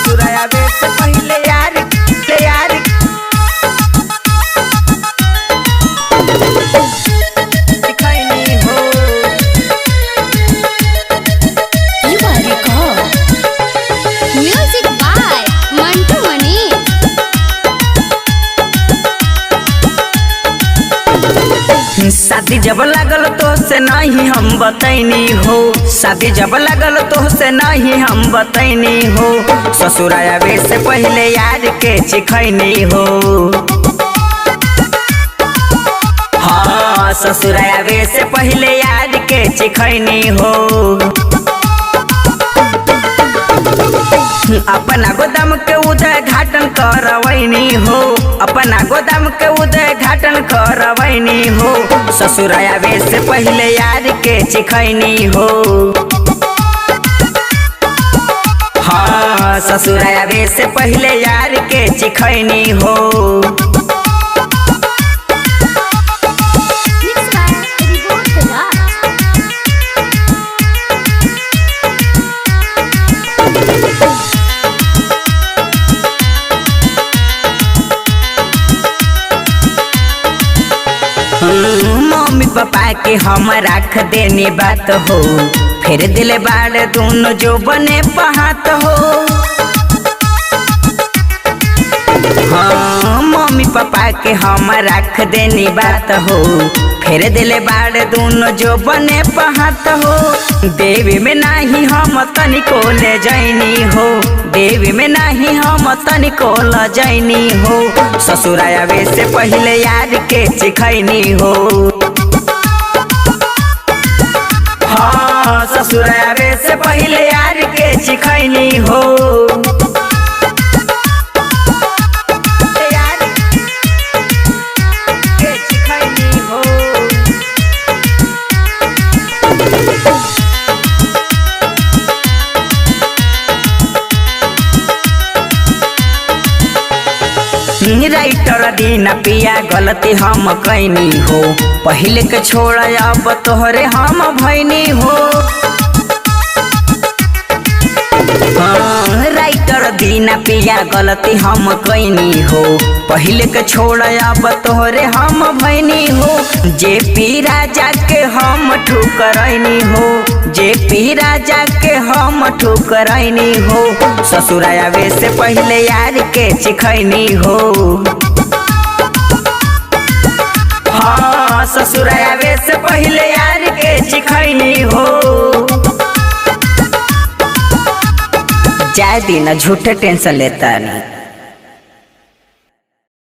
ससुराया वे से पहले यार दिखाई हो। म्यूजिक बाय मंटू मनी। शादी जब लगल तो से नहीं हम बतैनी हो, शादी जब लगल तो से नहीं हम बतैनी हो। ससुराया वे से पहले यार के चिखैनी हो। हाँ ससुराया वे से पहले यार के चिखैनी हो। अपना गोदाम के उद्घाटन करवैनी हो, अपना गोदाम के उद्घाटन करवैनी हो। ससुराया वे से पहले यार के चिखैनी हो। हाँ ससुराया वे से पहले यार के चिखैनी हो। मम्मी पापा के हम रख देने बात हो, फिर दिल बाड़ दोनों जो बने पहात हो। हाँ मम्मी पापा के हम रख देने बात हो, फिर दिल बाड़ दोनों जो बने पहात हो। देवी में नहीं हम तनिको ले जैनी हो, देवी में नहीं हम तनिको ले जैनी हो। ससुराया वे से पहले यार के चिखैनी हो। हाँ ससुराया वे से पहले यार के चिखैनी हो। राइटर दीना पिया गलती हम कैनी हो, पहले के छोड़ अब तोहरे हम भैनी हो। राइटर दीना पिया गलती हम कैनी हो, पहले के छोड़ अब तोहरे हम भैनी हो। जेपी राजा के हम ठुकरैनी हो, जेपी राजा के हम ठुकरैनी हो। ससुराया वे से पहले यार के चिखैनी हो। हाँ ससुराया वे से पहले यार के चिखैनी हो। जाए दिन झूठे टेंशन लेता नहीं।